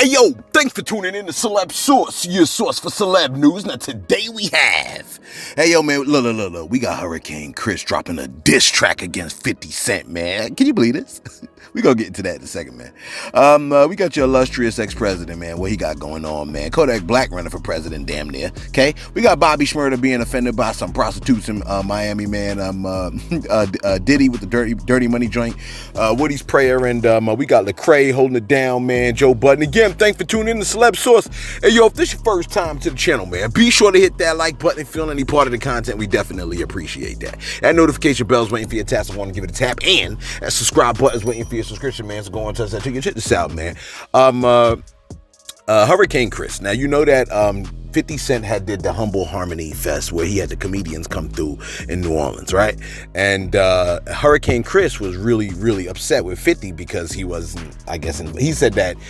Hey yo, thanks for tuning in to Celeb Source, your source for celeb news. Now today we have, hey yo man, look, we got Hurricane Chris dropping a diss track against 50 Cent, man. Can you believe this? We gonna get into that in a second, man. We got your illustrious ex-president, man. What he got going on, man? Kodak Black running for president, damn near. Okay, we got Bobby Schmurda being offended by some prostitutes in Miami, man. Diddy with the dirty money joint. Woody's prayer, and we got Lecrae holding it down, man. Joe Budden. Again, thanks for tuning in to Celeb Source. Hey yo, if this is your first time to the channel, man, be sure to hit that like button if you feel any part of the content. We definitely appreciate that. That notification bell's waiting for your tap, so I want to give it a tap, and that subscribe button's waiting for your subscription, man. So go on, touch that. Check this out, man. Hurricane Chris. Now you know that 50 Cent did the Humble Harmony Fest where he had the comedians come through in New Orleans, right? And Hurricane Chris was really upset with 50 because he wasn't, I guess, he said that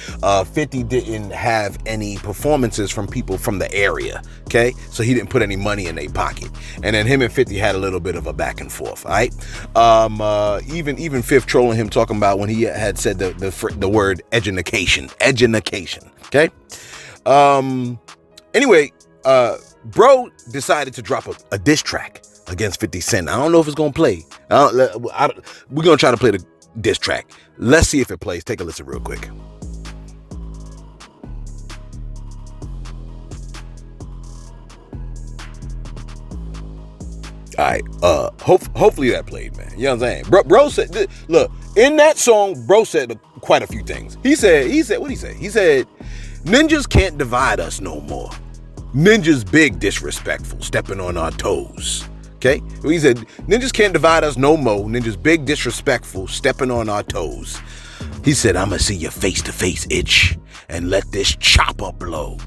50 didn't have any performances from people from the area, okay? So he didn't put any money in their pocket. And then him and 50 had a little bit of a back and forth, all right? Even Fifth trolling him, talking about when he had said the word education, okay? Anyway, bro decided to drop a diss track against 50 Cent. I don't know if it's gonna play. We're gonna try to play the diss track. Let's see if it plays. Take a listen real quick. All right, hopefully that played, man. You know what I'm saying? Bro said, look, in that song, bro said quite a few things. He said, what'd he say? He said, ninjas can't divide us no more. Ninjas big disrespectful, stepping on our toes. Okay? He said, ninjas can't divide us no more. Ninjas big disrespectful, stepping on our toes. He said, I'ma see your face-to-face itch and let this chopper blow.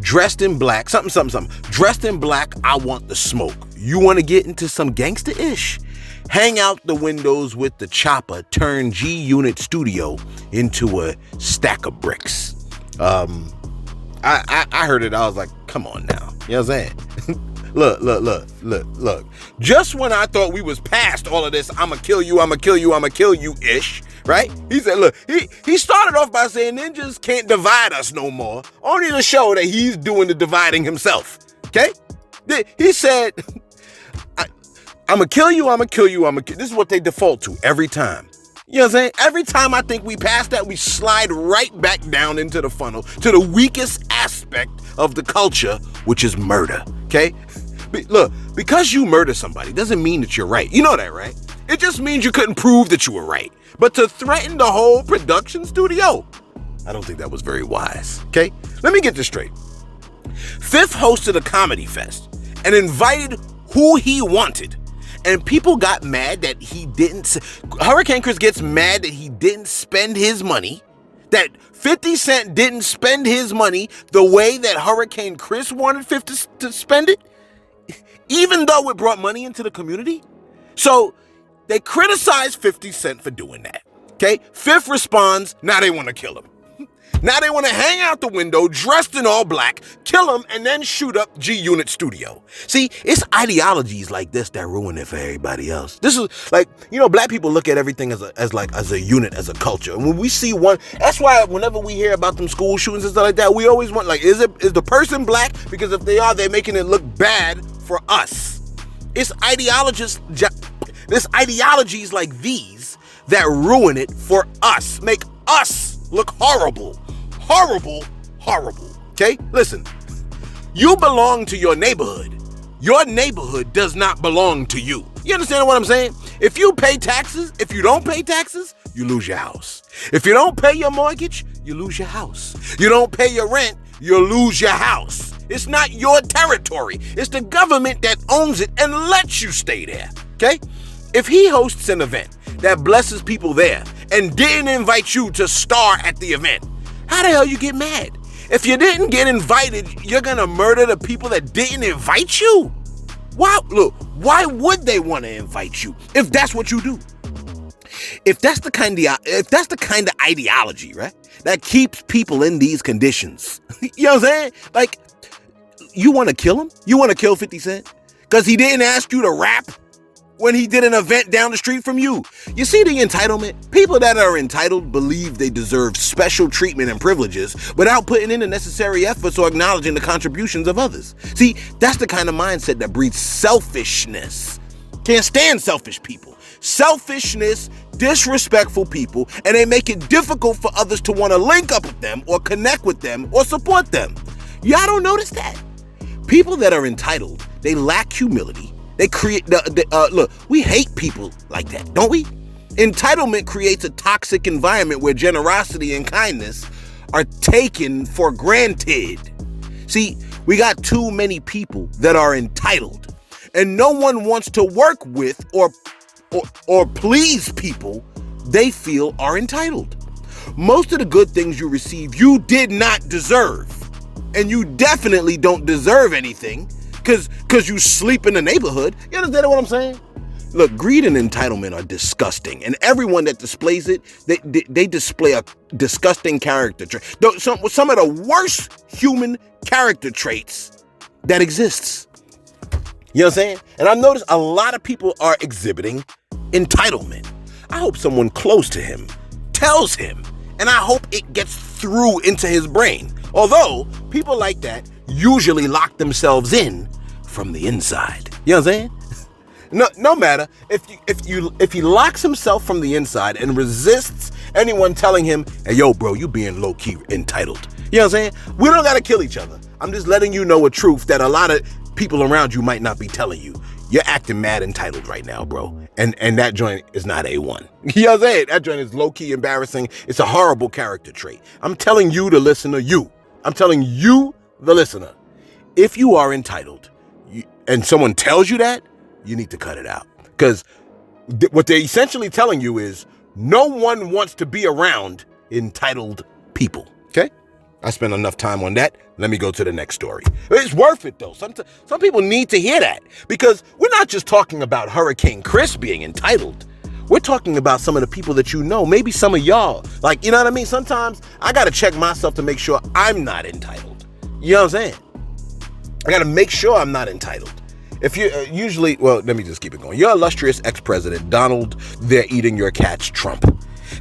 Dressed in black, something. Dressed in black, I want the smoke. You want to get into some gangster-ish? Hang out the windows with the chopper, turn G-Unit Studio into a stack of bricks. I heard it, I was like, come on now. You know what I'm saying? Look. Just when I thought we was past all of this, I'ma kill you ish, right? He said, look, he started off by saying ninjas can't divide us no more, only to show that he's doing the dividing himself, okay? He said, I'ma kill you. This is what they default to every time. You know what I'm saying? Every time I think we pass that, we slide right back down into the funnel to the weakest aspect of the culture, which is murder, okay? Look, because you murder somebody doesn't mean that you're right. You know that, right? It just means you couldn't prove that you were right. But to threaten the whole production studio, I don't think that was very wise, okay? Let me get this straight. Fifth hosted a comedy fest and invited who he wanted. And people got mad that he didn't. Hurricane Chris gets mad that he didn't spend his money, that 50 Cent didn't spend his money the way that Hurricane Chris wanted 50 to spend it, even though it brought money into the community. So they criticized 50 Cent for doing that. Okay? Fifth responds, now they want to kill him. Now they want to hang out the window dressed in all black, kill him, and then shoot up G-Unit Studio. See, it's ideologies like this that ruin it for everybody else. This is like, you know, black people look at everything as a unit, as a culture. And when we see one, that's why whenever we hear about them school shootings and stuff like that, we always want, like, is the person black? Because if they are, they're making it look bad for us. It's ideologies like these that ruin it for us, make us look horrible. Horrible. Okay? Listen, you belong to your neighborhood. Your neighborhood does not belong to you. You understand what I'm saying? If you pay taxes, if you don't pay taxes, you lose your house. If you don't pay your mortgage, you lose your house. You don't pay your rent, you lose your house. It's not your territory. It's the government that owns it and lets you stay there. Okay? If he hosts an event that blesses people there and didn't invite you to star at the event, how the hell you get mad? If you didn't get invited, you're gonna murder the people that didn't invite you? Why would they want to invite you if that's what you do? If that's the kind of ideology, right, that keeps people in these conditions, you know what I'm saying? Like, you want to kill him? You want to kill 50 Cent because he didn't ask you to rap? when he did an event down the street from you. You see the entitlement? People that are entitled believe they deserve special treatment and privileges without putting in the necessary efforts or acknowledging the contributions of others. See, that's the kind of mindset that breeds selfishness. Can't stand selfish people. Selfishness, disrespectful people, and they make it difficult for others to want to link up with them or connect with them or support them. Y'all don't notice that? People that are entitled, they lack humility. They create, look, we hate people like that, don't we? Entitlement creates a toxic environment where generosity and kindness are taken for granted. See, we got too many people that are entitled, and no one wants to work with or please people they feel are entitled. Most of the good things you receive, you did not deserve. And you definitely don't deserve anything because you sleep in the neighborhood. You understand what I'm saying? Look, greed and entitlement are disgusting. And everyone that displays it, they display a disgusting character trait. Some of the worst human character traits that exists. You know what I'm saying? And I've noticed a lot of people are exhibiting entitlement. I hope someone close to him tells him, and I hope it gets through into his brain. Although people like that usually lock themselves in from the inside. You know what I'm saying? No matter if he locks himself from the inside and resists anyone telling him, hey, yo, bro, you being low-key entitled. You know what I'm saying? We don't gotta kill each other. I'm just letting you know a truth that a lot of people around you might not be telling you. You're acting mad entitled right now, bro. And that joint is not A1. You know what I'm saying? That joint is low-key embarrassing. It's a horrible character trait. I'm telling you, the listener, I'm telling you, the listener, if you are entitled and someone tells you that, you need to cut it out. Because what they're essentially telling you is no one wants to be around entitled people. Okay? I spent enough time on that. Let me go to the next story. It's worth it, though. Some people need to hear that because we're not just talking about Hurricane Chris being entitled. We're talking about some of the people that you know, maybe some of y'all. Like, you know what I mean? Sometimes I got to check myself to make sure I'm not entitled. You know what I'm saying? I got to make sure I'm not entitled. If you let me just keep it going. Your illustrious ex-president, Donald, they're eating your cats, Trump,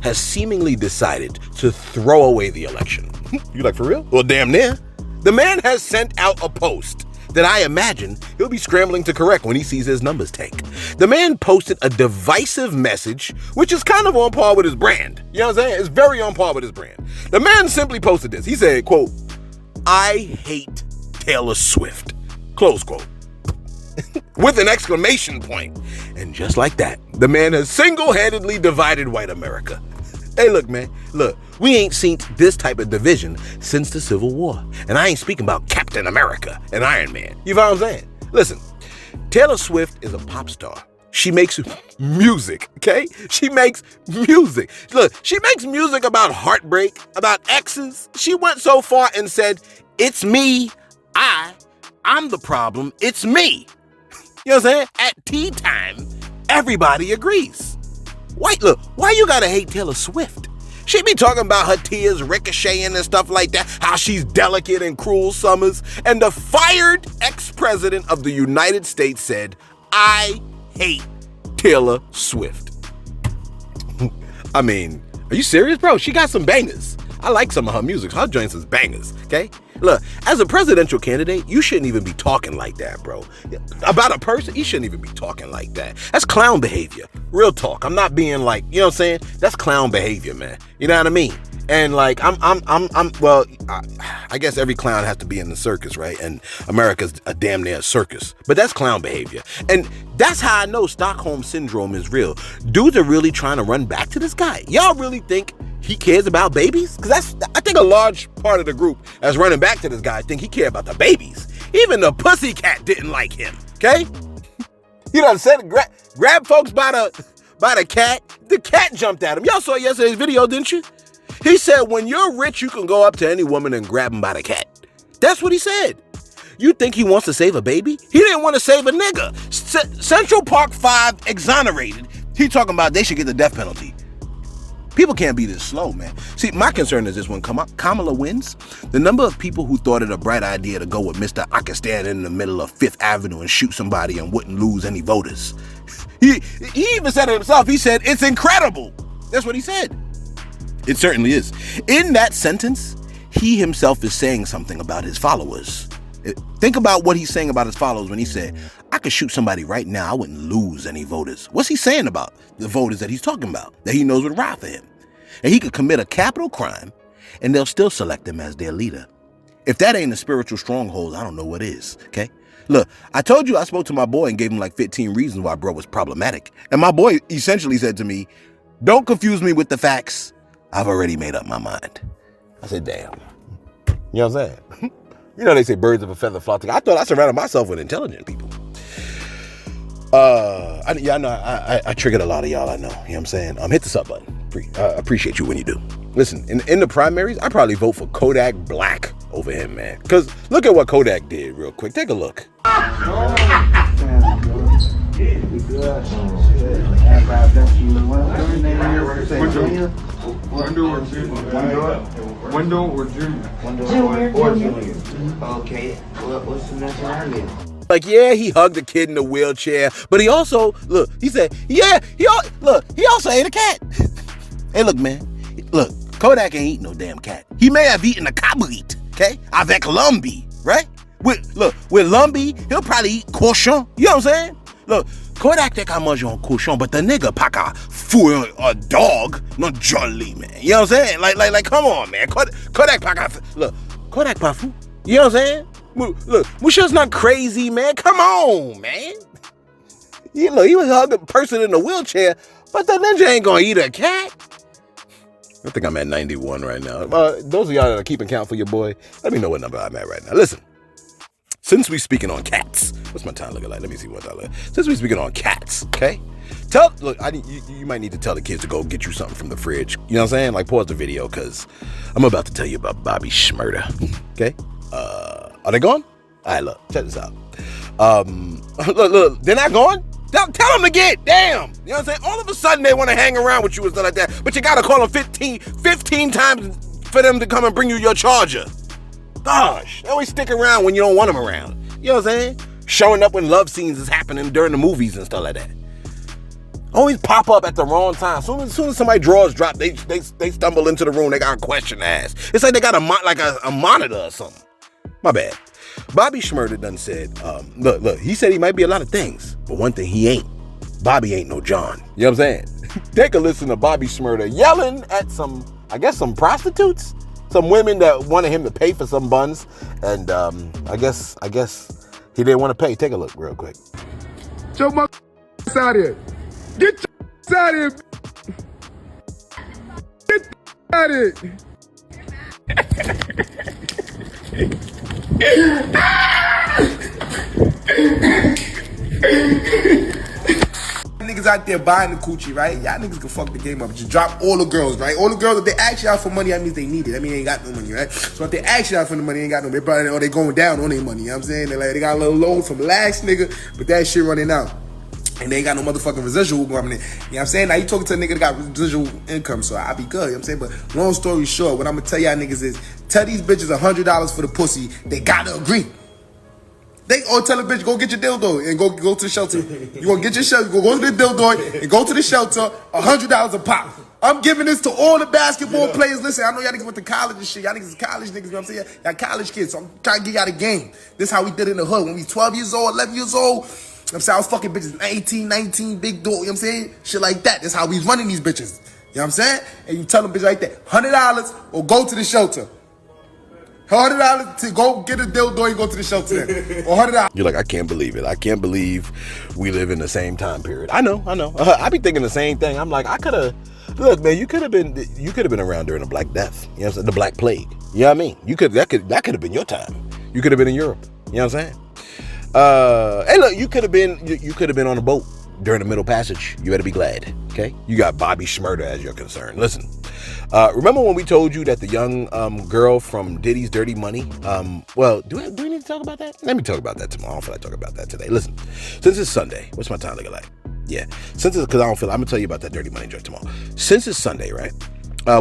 has seemingly decided to throw away the election. You like, for real? Well, damn near. The man has sent out a post that I imagine he'll be scrambling to correct when he sees his numbers tank. The man posted a divisive message, which is kind of on par with his brand. You know what I'm saying? It's very on par with his brand. The man simply posted this. He said, quote, I hate Taylor Swift, close quote, with an exclamation point. And just like that, the man has single-handedly divided white America. Hey, look, man, look, we ain't seen this type of division since the Civil War. And I ain't speaking about Captain America and Iron Man. You know what I'm saying? Listen, Taylor Swift is a pop star. She makes music, okay? She makes music. Look, she makes music about heartbreak, about exes. She went so far and said, it's me, I'm the problem, it's me. You know what I'm saying? At tea time, everybody agrees. Why you gotta hate Taylor Swift? She be talking about her tears ricocheting and stuff like that, how she's delicate and cruel summers. And the fired ex-president of the United States said, I hate Taylor Swift. I mean, are you serious, bro? She got some bangers. I like some of her music. Her joints is bangers, okay? Look, as a presidential candidate, you shouldn't even be talking like that, bro. About a person, you shouldn't even be talking like that. That's clown behavior. Real talk. I'm not being like, you know what I'm saying? That's clown behavior, man. You know what I mean? And like, I guess every clown has to be in the circus, right? And America's a damn near circus. But that's clown behavior. And that's how I know Stockholm Syndrome is real. Dudes are really trying to run back to this guy. Y'all really think he cares about babies? Because I think a large part of the group that's running back to this guy think he cares about the babies. Even the pussycat didn't like him, okay? You know what I'm saying? Grab folks by the cat. The cat jumped at him. Y'all saw yesterday's video, didn't you? He said, when you're rich, you can go up to any woman and grab him by the cat. That's what he said. You think he wants to save a baby? He didn't want to save a nigga. Central Park 5 exonerated. He talking about they should get the death penalty. People can't be this slow, man. See, my concern is this: when Kamala wins, the number of people who thought it a bright idea to go with Mr. I can stand in the middle of Fifth Avenue and shoot somebody and wouldn't lose any voters He even said it himself. He said, it's incredible. That's what he said. It certainly is. In that sentence, he himself is saying something about his followers. Think about what he's saying about his followers when he said, I could shoot somebody right now, I wouldn't lose any voters. What's he saying about the voters that he's talking about, that he knows would ride for him? And he could commit a capital crime, and they'll still select him as their leader. If that ain't a spiritual stronghold, I don't know what is, okay? Look, I told you I spoke to my boy and gave him like 15 reasons why bro was problematic. And my boy essentially said to me, don't confuse me with the facts. I've already made up my mind. I said, damn. You know what I'm saying? You know they say birds of a feather flock together. I thought I surrounded myself with intelligent people. I triggered a lot of y'all, I know. You know what I'm saying? Hit the sub button. Appreciate you when you do. Listen, in the primaries, I probably vote for Kodak Black over him, man. Because look at what Kodak did real quick. Take a look. Window or Junior? Okay, what's the nationality? Like, yeah, he hugged a kid in a wheelchair, but he also, look, he said, yeah, he also ate a cat. Hey, look, man, look, Kodak ain't eating no damn cat. He may have eaten a cabrit, okay? Avec Lumby, right? With Lumby, he'll probably eat cochon. You know what I'm saying? Look, Kodak take how much on cochon, but the nigga pack a fool a dog, not jolly, man. You know what I'm saying? Like, come on, man. Kodak pack a, look, Kodak pack fool. You know what I'm saying? Look, Musha's not crazy, man. Come on, man. You know, he was hugging a person in a wheelchair, but the ninja ain't gonna eat a cat. I think I'm at 91 right now. Those of y'all that are keeping count for your boy, let me know what number I'm at right now. Listen, since we speaking on cats, what's my time looking like? Let me see what I look. Since we speaking on cats, okay? You might need to tell the kids to go get you something from the fridge. You know what I'm saying? Like, pause the video, because I'm about to tell you about Bobby Schmurda, okay? Are they gone? All right, look, check this out. Look, they're not gone? Tell them to get, damn. You know what I'm saying? All of a sudden, they want to hang around with you and stuff like that, but you got to call them 15 times for them to come and bring you your charger. Gosh, they always stick around when you don't want them around. You know what I'm saying? Showing up when love scenes is happening during the movies and stuff like that. Always pop up at the wrong time. Soon as somebody drawers drop, they stumble into the room, they got a question to ask. It's like they got a monitor or something. My bad. Bobby Schmurda done said, look, he said he might be a lot of things, but one thing he ain't. Bobby ain't no John. You know what I'm saying? Take a listen to Bobby Schmurda yelling at some prostitutes, some women that wanted him to pay for some buns, and I guess he didn't want to pay. Take a look real quick. Get your out of here. Get your out of here. Get out of here. Niggas out there buying the coochie, right? Y'all niggas can fuck the game up. Just drop all the girls, right? All the girls, if they ask you out for money, that means they need it. That means they ain't got no money, right? So if they ask you out for the money, they ain't got no money. Or they going down on their money, you know what I'm saying? They got a little loan from last nigga, but that shit running out. And they ain't got no motherfucking residual coming in. You know what I'm saying? Now you talking to a nigga that got residual income, so I be good, you know what I'm saying? But long story short, what I'm gonna tell y'all niggas is, tell these bitches $100 for the pussy, they gotta agree. Or tell a bitch, go get your dildo and go to the shelter. You gonna get your shelter, go to the dildo and go to the shelter, $100 a pop. I'm giving this to all the basketball players. Listen, I know y'all niggas went to college and shit. Y'all niggas is college niggas, you know what I'm saying? Y'all college kids, so I'm trying to give y'all the game. This how we did in the hood. When we 12 years old, 11 years old, you know what I'm saying? I was fucking bitches 18, 19, big door, you know what I'm saying? Shit like that. That's how we running these bitches. You know what I'm saying? And you tell them bitches like that, $100 or go to the shelter. $100 to go get a dildo and go to the shelter. Or $100. You're like, I can't believe it. I can't believe we live in the same time period. I know. I be thinking the same thing. I'm like, look, man, you could have been around during the Black Death. You know what I'm saying? The Black Plague. You know what I mean? That could have been your time. You could have been in Europe. You know what I'm saying? Hey, look, you could have been on a boat during the Middle Passage. You better be glad. Okay? You got Bobby Schmurda as your concern. Listen. Remember when we told you that the young girl from Diddy's Dirty Money? Well, do we need to talk about that? Let me talk about that tomorrow. I don't feel like talking about that today. Listen, since it's Sunday, what's my time looking like? Yeah, because I'm gonna tell you about that Dirty Money joke tomorrow. Since it's Sunday, right?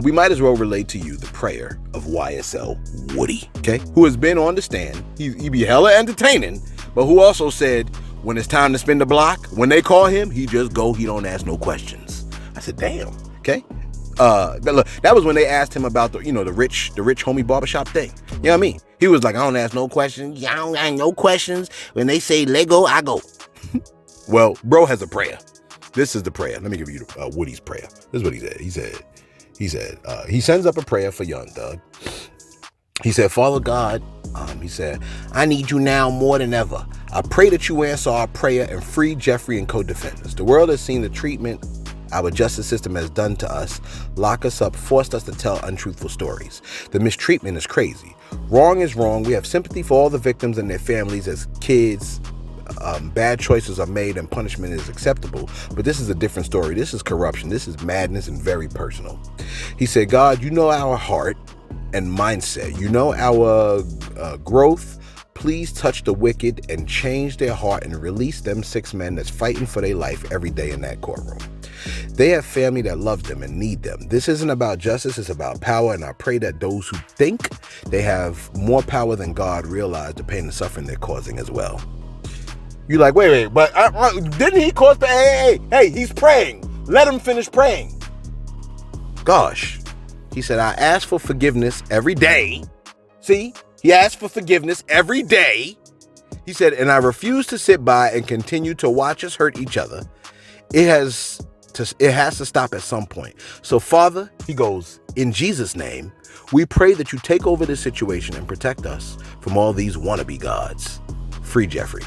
We might as well relate to you the prayer of YSL Woody, okay? Who has been on the stand. He be hella entertaining, but who also said, when it's time to spin the block, when they call him, he just go. He don't ask no questions. I said, damn. Okay. Look, that was when they asked him about the rich homie barbershop thing. You know what I mean? He was like, I don't ask no questions. Yeah, I don't ask no questions. When they say Lego, I go. Well, bro has a prayer. This is the prayer. Let me give you Woody's prayer. This is what he said. He sends up a prayer for Young Thug. He said, Father God, he said, I need you now more than ever. I pray that you answer our prayer and free Jeffrey and co-defendants. The world has seen the treatment our justice system has done to us, lock us up, forced us to tell untruthful stories. The mistreatment is crazy. Wrong is wrong. We have sympathy for all the victims and their families as kids. Bad choices are made and punishment is acceptable. But this is a different story. This is corruption. This is madness and very personal. He said, God, you know our heart and mindset. You know our growth. Please touch the wicked and change their heart and release them 6 men that's fighting for their life every day in that courtroom. They have family that loves them and need them. This isn't about justice, it's about power, and I pray that those who think they have more power than God realize the pain and suffering they're causing as well. You're like, wait, but didn't he cause the... Hey, he's praying. Let him finish praying. Gosh. He said, I ask for forgiveness every day. See? He asked for forgiveness every day. He said, and I refuse to sit by and continue to watch us hurt each other. It has to stop at some point. So, Father, he goes, in Jesus' name, we pray that you take over this situation and protect us from all these wannabe gods. Free Jeffrey.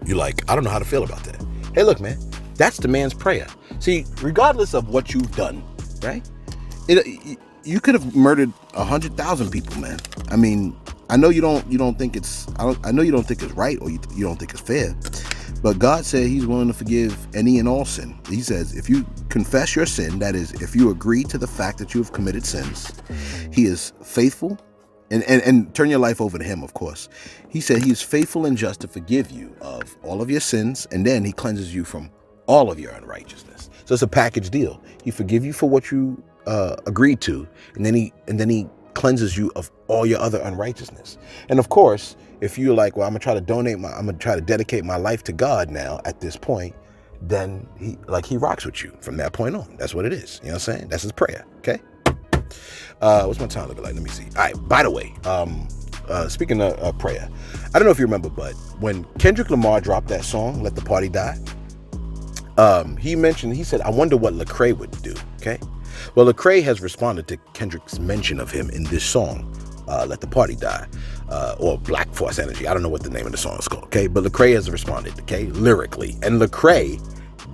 You're like, I don't know how to feel about that. Hey, look, man, that's the man's prayer. See, regardless of what you've done, right? You could have murdered 100,000 people, man. I mean, I know you don't think it's I know you don't think it's right or you don't think it's fair. But God said he's willing to forgive any and all sin. He says, if you confess your sin, that is, if you agree to the fact that you have committed sins, he is faithful and turn your life over to him, of course. He said he is faithful and just to forgive you of all of your sins, and then he cleanses you from all of your unrighteousness. So it's a package deal. He forgive you for what you agreed to, and then he cleanses you of all your other unrighteousness. And of course, if you're like, well, I'm gonna try to dedicate my life to God now at this point, then he rocks with you from that point on. That's what it is. You know what I'm saying? That's his prayer. Okay. What's my time looking like? Let me see. All right. By the way, speaking of prayer, I don't know if you remember, but when Kendrick Lamar dropped that song, "Let the Party Die," he said, I wonder what Lecrae would do. Okay. Well, Lecrae has responded to Kendrick's mention of him in this song, Let the Party Die, or Black Force Energy. I don't know what the name of the song is called, okay? But Lecrae has responded, okay, lyrically. And Lecrae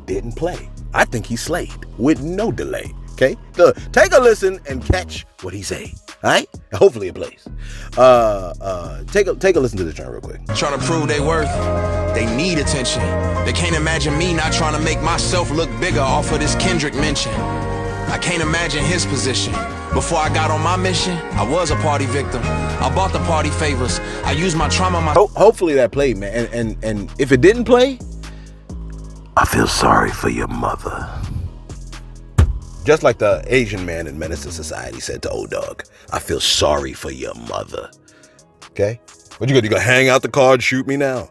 didn't play. I think he slayed with no delay, okay? So take a listen and catch what he say, all right? Hopefully it plays. Take a listen to this joint real quick. Trying to prove they worth, they need attention. They can't imagine me not trying to make myself look bigger off of this Kendrick mention. I can't imagine his position. Before I got on my mission, I was a party victim. I bought the party favors. I used my trauma. Hopefully that played, man. And if it didn't play, I feel sorry for your mother. Just like the Asian man in Menace to Society said to Old Dog, I feel sorry for your mother. Okay? What you gonna hang out the car and shoot me now?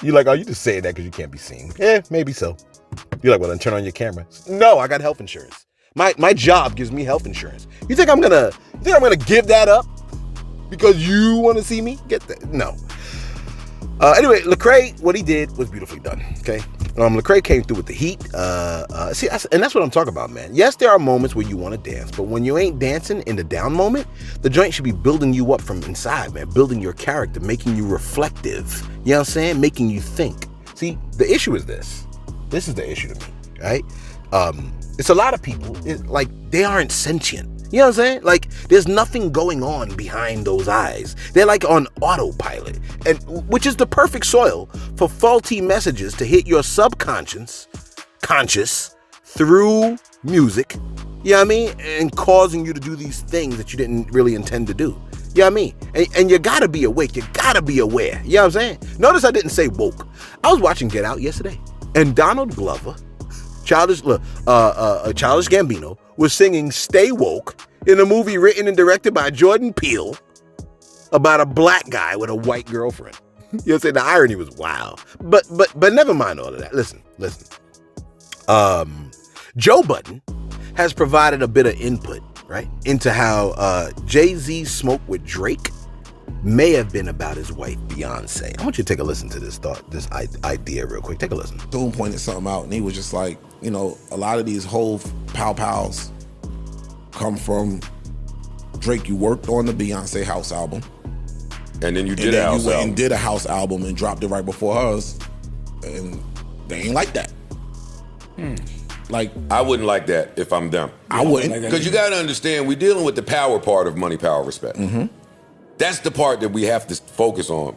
You like, oh, you just saying that because you can't be seen. Yeah, maybe so. You're like, well, then turn on your camera. No, I got health insurance. My job gives me health insurance. You think I'm gonna give that up because you want to see me get that? No. Anyway, Lecrae, what he did was beautifully done. Okay, Lecrae came through with the heat. And that's what I'm talking about, man. Yes, there are moments where you want to dance, but when you ain't dancing in the down moment, the joint should be building you up from inside, man. Building your character, making you reflective. You know what I'm saying? Making you think. See, the issue is this. This is the issue to me, right? It's a lot of people, they aren't sentient. You know what I'm saying? Like, there's nothing going on behind those eyes. They're like on autopilot, and which is the perfect soil for faulty messages to hit your conscious through music, you know what I mean? And causing you to do these things that you didn't really intend to do. You know what I mean? And you gotta be awake. You gotta be aware. You know what I'm saying? Notice I didn't say woke. I was watching Get Out yesterday, and Donald Glover, Childish Gambino, was singing Stay Woke in a movie written and directed by Jordan Peele about a black guy with a white girlfriend. You know what I'm saying? The irony was wild. But never mind all of that. Listen. Joe Budden has provided a bit of input, right, into how Jay-Z's smoke with Drake may have been about his wife, Beyonce. I want you to take a listen to this idea real quick. Take a listen. Doom pointed something out, and he was just like, you know, a lot of these whole PаўLS come from Drake. You worked on the Beyonce house album. And then you did a house album. And did a house album and dropped it right before hers. And they ain't like that. Like, I wouldn't like that if I'm them. I wouldn't. Because you got to understand, we're dealing with the power part of money, power, respect. Mm-hmm. That's the part that we have to focus on.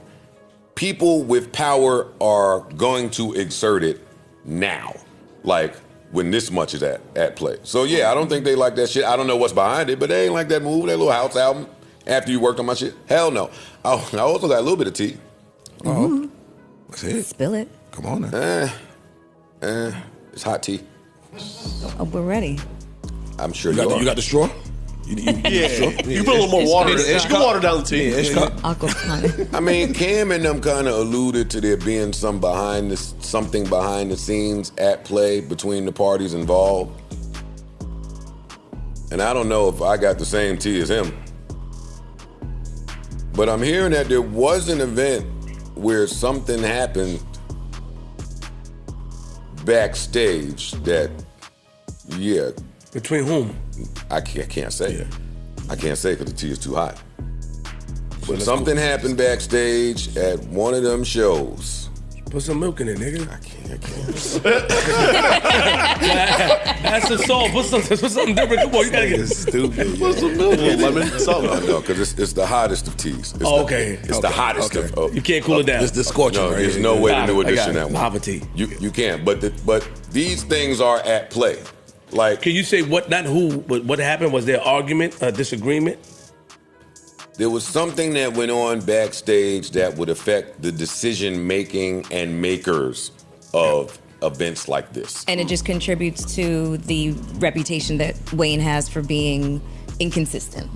People with power are going to exert it now, like when this much is at play. So yeah, I don't think they like that shit. I don't know what's behind it, but they ain't like that move, that little house album after you worked on my shit. Hell no. I also got a little bit of tea. Oh, that's it. Spill it. Come on now. It's hot tea. Oh, we're ready. I'm sure You got the straw? You You put a little more water. You can water down the tea. I mean, Cam and them kind of alluded to there being something behind the scenes at play between the parties involved. And I don't know if I got the same tea as him. But I'm hearing that there was an event where something happened backstage that, yeah. Between whom? I can't say. Yeah. I can't say because the tea is too hot. But something happened backstage at one of them shows. Put some milk in it, nigga. I can't. That's the salt. Put something different. Come on, you gotta get stupid. Put some milk in it. Lemon, salt. No, because it's the hottest of teas. It's the hottest of. You can't cool it down. It's the scorching. No, there's no way to do addition that one. Lava tea. You can't. But these things are at play. Like, can you say what? Not who, but what happened? Was there an argument, a disagreement? There was something that went on backstage that would affect the decision making and makers of events like this. And it just contributes to the reputation that Wayne has for being inconsistent.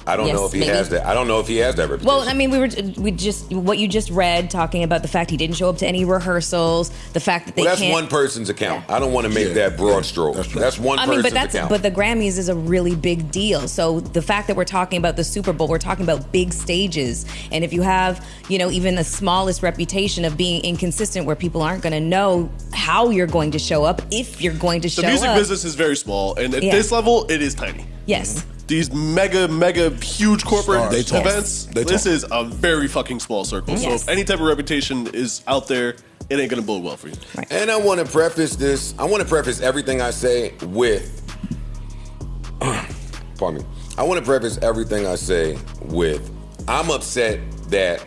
I don't know if he has that. I don't know if he has that reputation. Well, I mean, what you just read, talking about the fact he didn't show up to any rehearsals, the fact that that's one person's account. Yeah. I don't want to make that broad stroke. That's one person's account. But the Grammys is a really big deal. So the fact that we're talking about the Super Bowl, we're talking about big stages. And if you have, even the smallest reputation of being inconsistent, where people aren't going to know how you're going to show up, if you're going to show up. The music business is very small, and at this level, it is tiny. Yes. These mega huge corporate events, this is a very fucking small circle. So if any type of reputation is out there, it ain't gonna bode well for you. Right. And I want to preface this. I want to preface everything I say with. Pardon me. I want to preface everything I say with. I'm upset that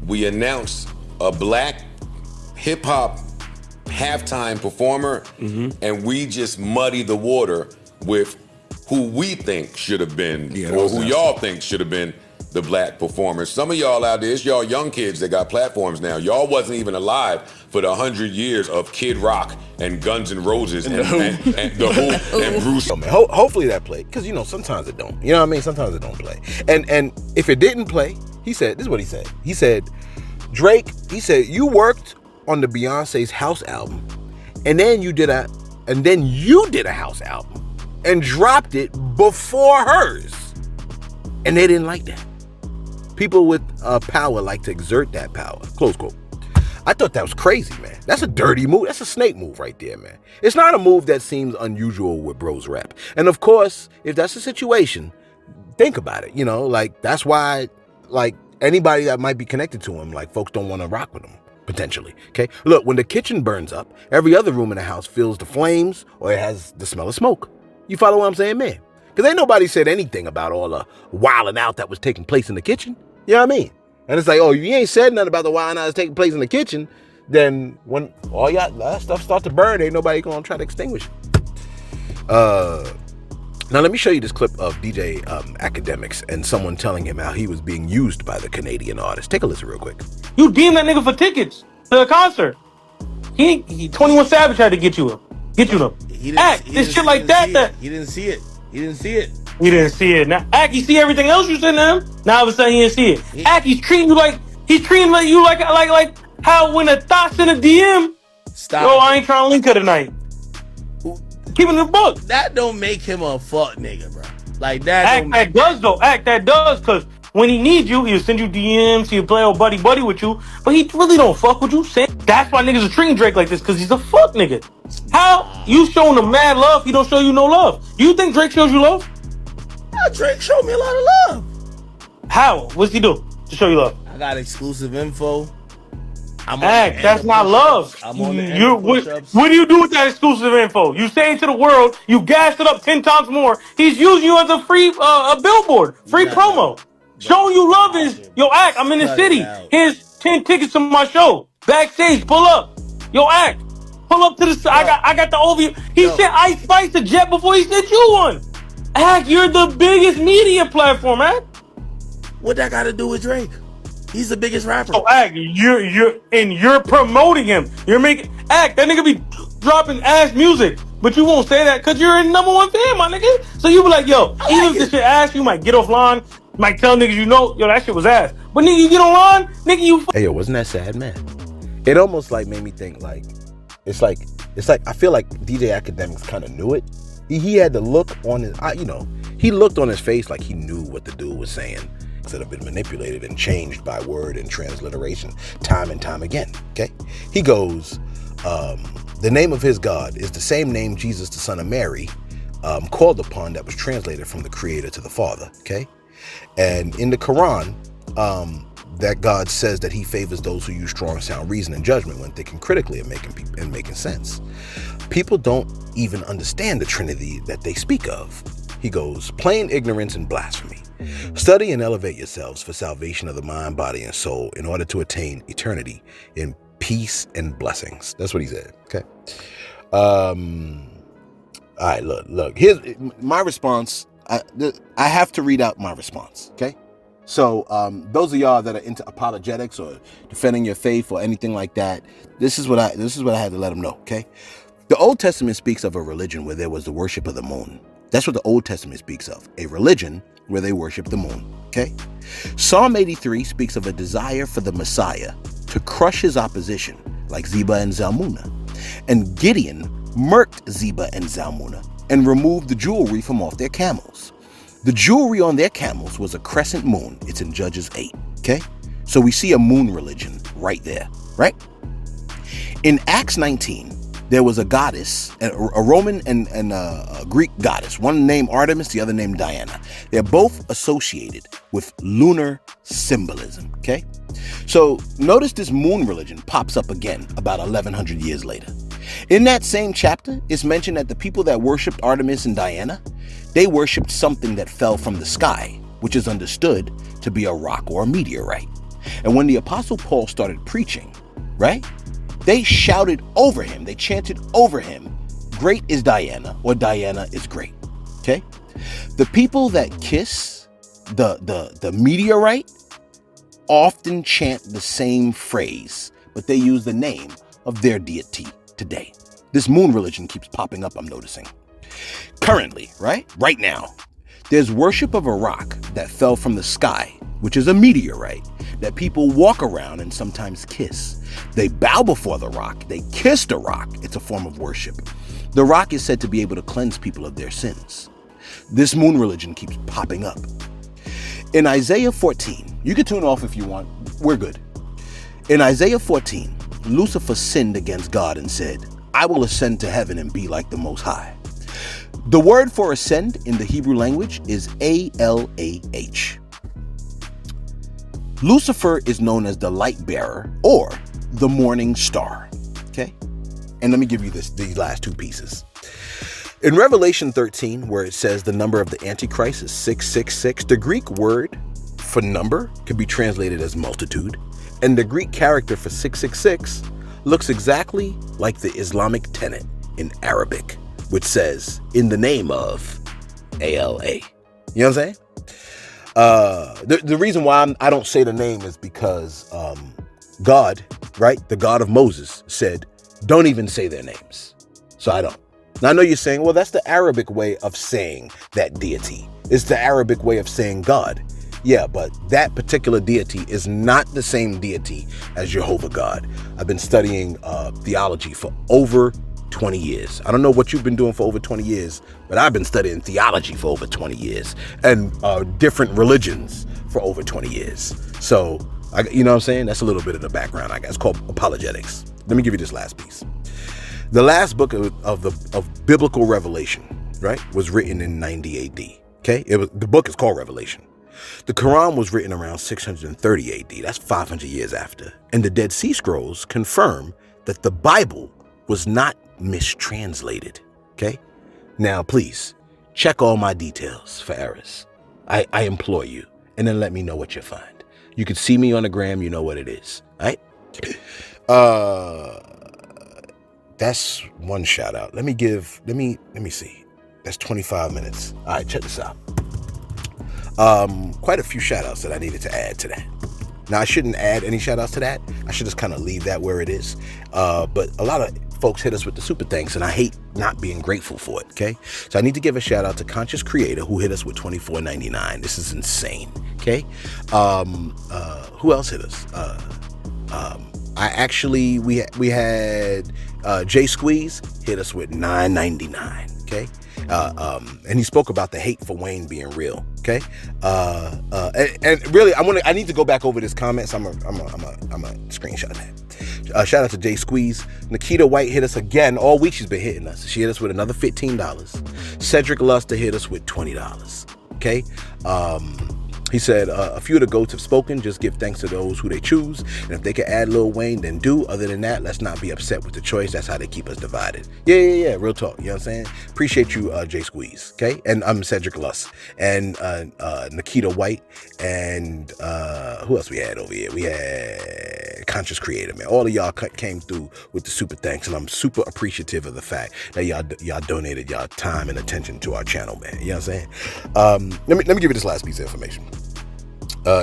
we announced a black hip hop halftime performer, and we just muddy the water with who we think should have been, or who y'all think should have been the black performers. Some of y'all out there, it's y'all young kids that got platforms now. Y'all wasn't even alive for the 100 years of Kid Rock and Guns N' Roses and The Who and Bruce. Hopefully that played, because sometimes it don't. You know what I mean? Sometimes it don't play. And if it didn't play, he said, this is what he said. He said, Drake, you worked on the Beyonce's house album, and then you did a house album and dropped it before hers. And they didn't like that. People with power like to exert that power. Close quote. I thought that was crazy, man. That's a dirty move. That's a snake move right there, man. It's not a move that seems unusual with bros rap. And of course, if that's the situation, think about it. That's why, anybody that might be connected to him, folks don't want to rock with him. Potentially, okay? Look, when the kitchen burns up, every other room in the house feels the flames or it has the smell of smoke. You follow what I'm saying, man? Because ain't nobody said anything about all the wilding out that was taking place in the kitchen. You know what I mean? And it's like, oh, you ain't said nothing about the wilding out that's taking place in the kitchen, then when all that stuff starts to burn, ain't nobody gonna try to extinguish it. Now let me show you this clip of DJ Akademiks and someone telling him how he was being used by the Canadian artist. Take a listen real quick. You deemed that nigga for tickets to the concert. He 21 Savage had to get you them. This shit like that. He didn't see it. He didn't see it. Now, Ack, you see everything else you send him? Now all of a sudden he didn't see it. Ack, he's treating you like He's treating you like how when a thot's in a DM. Stop. Yo, I ain't trying to link her tonight. Keeping the book. That don't make him a fuck nigga, bro. Like that. That does, because when he needs you, he'll send you DMs, he'll play old buddy with you, but he really don't fuck with you. That's why niggas are treating Drake like this, because he's a fuck nigga. How you showing him mad love, he don't show you no love? You think Drake shows you love? Nah, Drake showed me a lot of love. How? What's he do to show you love? I got exclusive info. That's not love. I'm on the what do you do with that exclusive info? You say it to the world, you gas it up 10 times more. He's using you as a free a billboard, free promo. Showing you love is, yo, Act, I'm in the city. Here's 10 tickets to my show. Backstage, pull up. Yo, Act, pull up to the I got the OV. He sent Ice Spice a jet before he sent you one. Act, you're the biggest media platform, Act. What that got to do with Drake? He's the biggest rapper. So Act, you're promoting him. You're making Act, that nigga be dropping ass music, but you won't say that because you're a #1 fan, my nigga. So you be like, yo, even if this shit ass, you might get offline, might tell niggas yo, that shit was ass. But nigga, you get online, nigga, you. Hey, yo, wasn't that sad, man? It almost like made me think it's like I feel like DJ Akademiks kind of knew it. He had the look on his, he looked on his face like he knew what the dude was saying. That have been manipulated and changed by word and transliteration time and time again. Okay, he goes, the name of his God is the same name Jesus, the son of Mary, called upon, that was translated from the Creator to the Father. Okay, and in the Quran, that God says that He favors those who use strong, sound reason and judgment when thinking critically and making sense. People don't even understand the Trinity that they speak of. He goes, plain ignorance and blasphemy. Study and elevate yourselves for salvation of the mind, body, and soul in order to attain eternity in peace and blessings. That's what he said. Okay. All right, look. Here's my response. I have to read out my response. Okay. So those of y'all that are into apologetics or defending your faith or anything like that, this is what I had to let them know. Okay. The Old Testament speaks of a religion where there was the worship of the moon. That's what the Old Testament speaks of, a religion where they worship the moon, okay? Psalm 83 speaks of a desire for the Messiah to crush his opposition, like Zebah and Zalmunna. And Gideon murked Zebah and Zalmunna and removed the jewelry from off their camels. The jewelry on their camels was a crescent moon. It's in Judges 8, okay? So we see a moon religion right there, right? In Acts 19, there was a goddess, a Roman and a Greek goddess, one named Artemis, the other named Diana. They're both associated with lunar symbolism, okay? So notice this moon religion pops up again about 1,100 years later. In that same chapter, it's mentioned that the people that worshipped Artemis and Diana, they worshipped something that fell from the sky, which is understood to be a rock or a meteorite. And when the Apostle Paul started preaching, right? They shouted over him, they chanted over him, great is Diana, or Diana is great, okay? The people that kiss the meteorite often chant the same phrase, but they use the name of their deity today. This moon religion keeps popping up, I'm noticing. Currently, right now, there's worship of a rock that fell from the sky, which is a meteorite, that people walk around and sometimes kiss. They bow before the rock, they kiss the rock. It's a form of worship. The rock is said to be able to cleanse people of their sins. This moon religion keeps popping up. In Isaiah 14, you can tune off if you want, we're good. In Isaiah 14, Lucifer sinned against God and said, I will ascend to heaven and be like the Most High. The word for ascend in the Hebrew language is A-L-A-H. Lucifer is known as the light bearer or the morning star, okay? And let me give you these last two pieces. In Revelation 13, where it says the number of the Antichrist is 666, the Greek word for number can be translated as multitude, and the Greek character for 666 looks exactly like the Islamic tenet in Arabic, which says, in the name of ALA. You know what I'm saying? The reason why I don't say the name is because God, right, the God of Moses, said, don't even say their names. So I don't. Now I know you're saying, well, that's the Arabic way of saying that deity. It's the Arabic way of saying God. Yeah, but that particular deity is not the same deity as Jehovah God. I've been studying theology for over 20 years. I don't know what you've been doing for over 20 years, but I've been studying theology for over 20 years and different religions for over 20 years. So, you know what I'm saying? That's a little bit of the background, I guess. It's called apologetics. Let me give you this last piece. The last book of biblical revelation, right, was written in 90 AD. Okay, the book is called Revelation. The Quran was written around 630 AD. That's 500 years after. And the Dead Sea Scrolls confirm that the Bible was not mistranslated. Okay, now please check all my details for errors. I implore you, and then let me know what you find. You can see me on the gram. You know what it is, right? That's one shout out. Let me see. That's 25 minutes. All right, check this out. Quite a few shout outs that I needed to add to that. Now, I shouldn't add any shout outs to that. I should just kind of leave that where it is. But a lot of folks hit us with the super thanks, and I hate not being grateful for it, okay? So I need to give a shout out to Conscious Creator, who hit us with $24.99. This is insane, okay? Who else hit us? We had Jay Squeeze hit us with $9.99, okay? And he spoke about the hate for Wayne being real, okay? And really, I need to go back over this comment, so I'm a screenshot that. Shout out to Jay Squeeze. Nikita White hit us again. All week she's been hitting us. She hit us with another $15. Cedric Luster hit us with $20, okay? He said, a few of the GOATs have spoken. Just give thanks to those who they choose. And if they can add Lil Wayne, then do. Other than that, let's not be upset with the choice. That's how they keep us divided. Yeah. Real talk. You know what I'm saying? Appreciate you, Jay Squeeze. Okay? And I'm Cedric Luss. And Nikita White. And who else we had over here? We had Conscious Creator, man. All of y'all came through with the super thanks. And I'm super appreciative of the fact that y'all donated y'all time and attention to our channel, man. You know what I'm saying? Let me give you this last piece of information.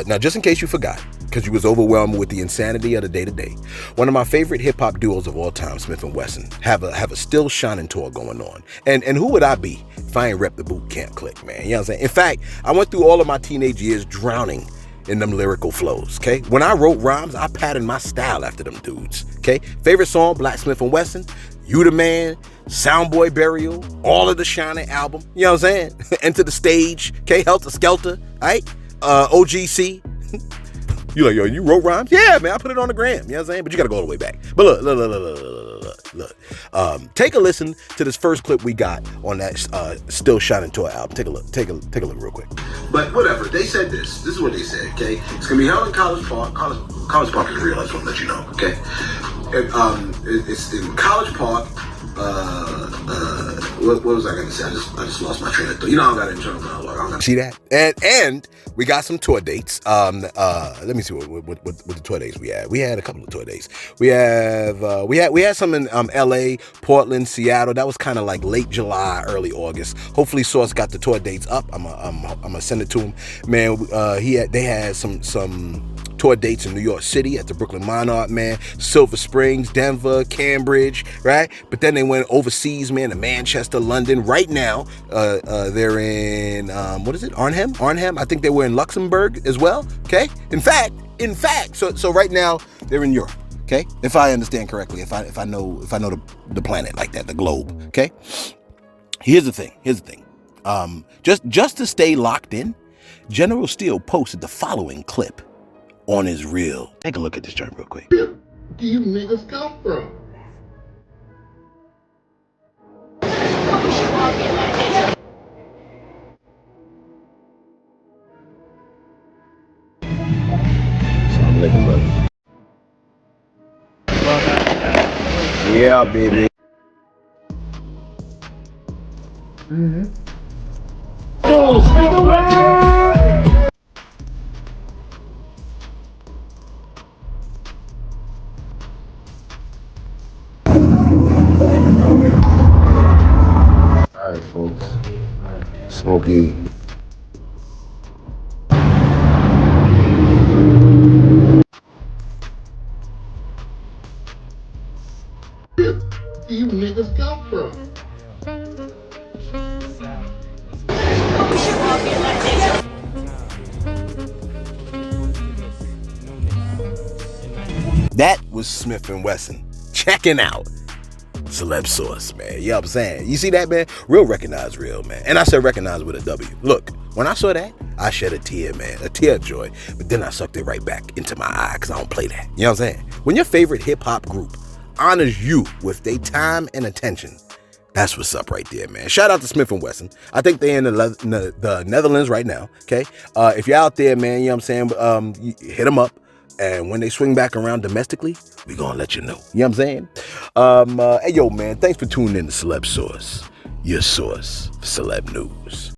Now, just in case you forgot, because you was overwhelmed with the insanity of the day-to-day, one of my favorite hip-hop duos of all time, Smith & Wesson, have a still shining tour going on. And who would I be if I ain't rep the boot camp clique, man? You know what I'm saying? In fact, I went through all of my teenage years drowning in them lyrical flows, okay? When I wrote rhymes, I patterned my style after them dudes, okay? Favorite song, Black Smith & Wesson, You the Man, Soundboy Burial, all of the Shining album, you know what I'm saying? Enter the Stage, okay? Helter Skelter, right? OGC. You like, yo, you wrote rhymes? Yeah, man, I put it on the gram. You know what I'm saying? But you got to go all the way back. But look. Take a listen to this first clip we got on that Still Shining Tour album. Take a look real quick. But whatever, they said this. This is what they said, okay? It's going to be held in College Park. College Park is real, I just want to let you know, okay? It's in College Park. What was I going to say? I just lost my train of thought. You know, I got internal monologue. See that? And we got some tour dates. Let me see what the tour dates we had. We had a couple of tour dates. We had some in LA, Portland, Seattle. That was kind of like late July, early August. Hopefully Source got the tour dates up. I'm gonna send it to him. Man, they had some tour dates in New York City at the Brooklyn Monarch, man, Silver Springs, Denver, Cambridge, right? But then they went overseas, man, to Manchester, London. Right now, they're in, what is it, Arnhem? I think they were in Luxembourg as well, okay? In fact, so right now, they're in Europe, okay? If I understand correctly, if I know the planet like that, the globe, okay? Here's the thing. Just to stay locked in, General Steele posted the following clip on his reel. Take a look at this joint real quick. Where do you niggas come from? Yeah, baby. Mm-hmm. All right, folks. Smokey. Where do you niggas come from? That was Smith & Wesson checking out Celeb Source, man. You know what I'm saying? You see that, man? Real recognize real, man. And I said recognize with a W. Look, when I saw that, I shed a tear, man. A tear of joy. But then I sucked it right back into my eye because I don't play that. You know what I'm saying? When your favorite hip-hop group honors you with their time and attention, that's what's up right there, man. Shout out to Smith & Wesson. I think they're in the Netherlands right now, okay? If you're out there, man, you know what I'm saying? Hit them up. And when they swing back around domestically, we gonna let you know. You know what I'm saying? Hey, yo, man, thanks for tuning in to Celeb Source, your source for celeb news.